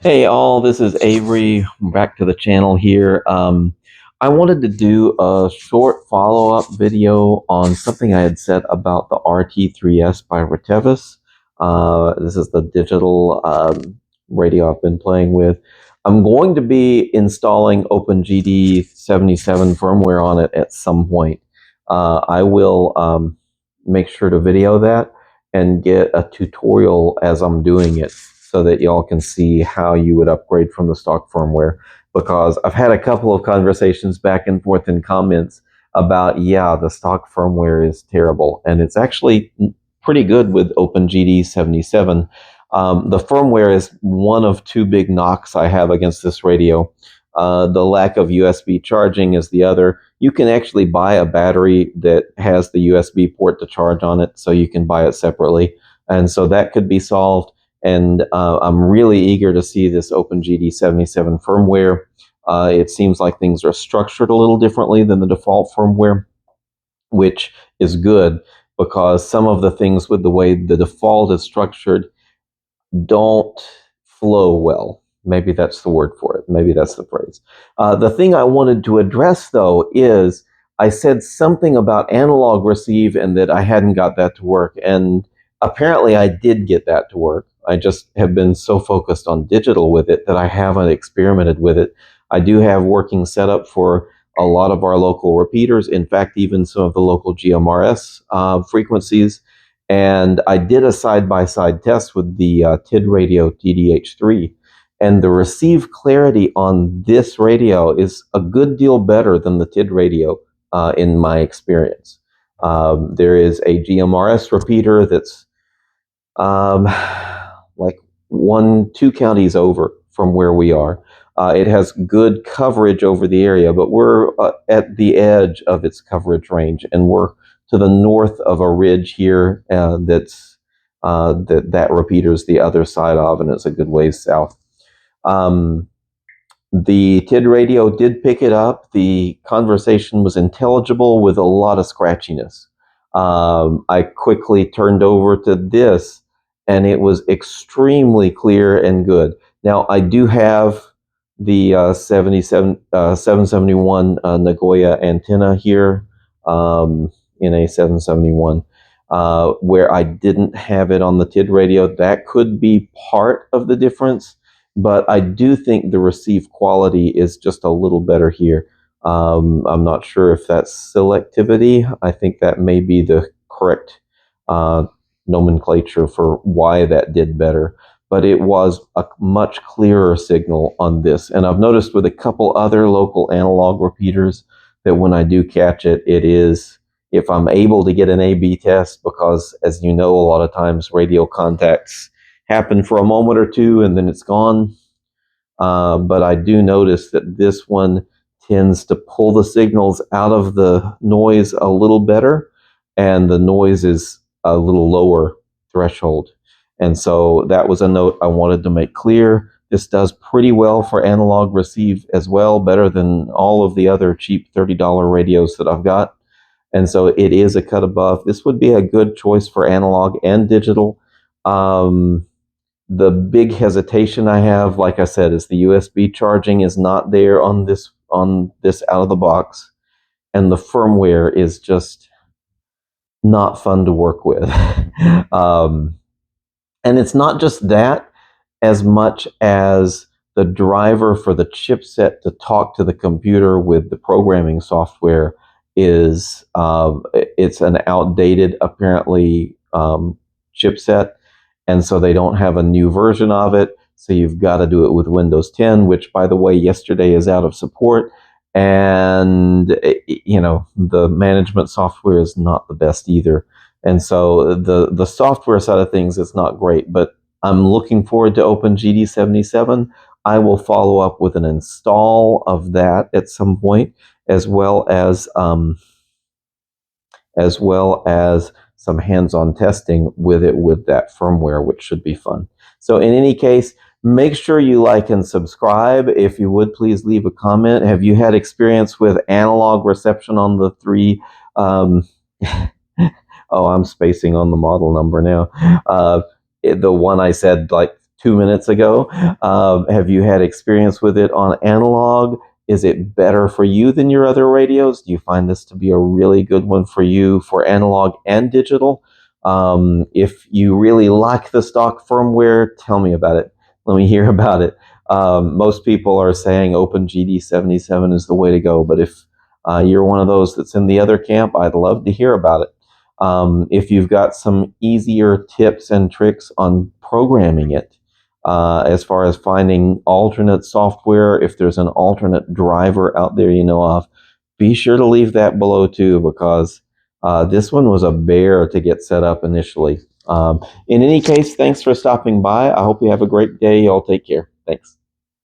Hey all, this is Avery. Back to the channel here. I wanted to do a short follow-up video on something I had said about the RT3S by Retevis. This is the digital radio I've been playing with. I'm going to be installing OpenGD 77 firmware on it at some point. I will make sure to video that and get a tutorial as I'm doing it, so that y'all can see how you would upgrade from the stock firmware. Because I've had a couple of conversations back and forth in comments about, yeah, the stock firmware is terrible. And it's actually pretty good with OpenGD 77. The firmware is one of two big knocks I have against this radio. The lack of USB charging is the other. You can actually buy a battery that has the USB port to charge on it, so you can buy it separately. And so that could be solved. And I'm really eager to see this OpenGD 77 firmware. It seems like things are structured a little differently than the default firmware, which is good, because some of the things with the way the default is structured don't flow well. Maybe that's the word for it. Maybe that's the phrase. The thing I wanted to address, though, is I said something about analog receive and that I hadn't got that to work. And apparently I did get that to work. I just have been so focused on digital with it that I haven't experimented with it. I do have working setup for a lot of our local repeaters. In fact, even some of the local GMRS frequencies. And I did a side-by-side test with the TidRadio TDH3, and the receive clarity on this radio is a good deal better than the TidRadio in my experience. There is a GMRS repeater that's like 2 counties over from where we are. It has good coverage over the area, but we're at the edge of its coverage range, and we're to the north of a ridge here that repeater's the other side of, and it's a good ways south. The TidRadio did pick it up. The conversation was intelligible with a lot of scratchiness. I quickly turned over to this, and it was extremely clear and good. Now, I do have the 771 Nagoya antenna here, in a 771, where I didn't have it on the TidRadio. That could be part of the difference, but I do think the receive quality is just a little better here. I'm not sure if that's selectivity. I think that may be the correct nomenclature for why that did better. But it was a much clearer signal on this. And I've noticed with a couple other local analog repeaters that when I do catch it, it is, if I'm able to get an A/B test, because as you know, a lot of times radio contacts happen for a moment or two and then it's gone. But I do notice that this one tends to pull the signals out of the noise a little better, and the noise is a little lower threshold. And so that was a note I wanted to make clear. This does pretty well for analog receive as well, better than all of the other cheap $30 radios that I've got. And so it is a cut above. This would be a good choice for analog and digital. The big hesitation I have, like I said, is the USB charging is not there on this out of the box, and the firmware is just not fun to work with. And it's not just that, as much as the driver for the chipset to talk to the computer with the programming software is it's an outdated, apparently, chipset. And so they don't have a new version of it. So you've got to do it with Windows 10, which, by the way, yesterday is out of support. And, the management software is not the best either. And so the software side of things is not great, but I'm looking forward to OpenGD 77. I will follow up with an install of that at some point, as well as some hands-on testing with it with that firmware, which should be fun. So in any case, make sure you like and subscribe. If you would, please leave a comment. Have you had experience with analog reception on the 3? Oh, I'm spacing on the model number now. The one I said like 2 minutes ago. Have you had experience with it on analog? Is it better for you than your other radios? Do you find this to be a really good one for you for analog and digital? If you really like the stock firmware, tell me about it. Let me hear about it. Most people are saying OpenGD77 is the way to go, but if you're one of those that's in the other camp, I'd love to hear about it. If you've got some easier tips and tricks on programming it, as far as finding alternate software, if there's an alternate driver out there you know of, be sure to leave that below too, because this one was a bear to get set up initially. In any case, thanks for stopping by. I hope you have a great day. Y'all take care. Thanks.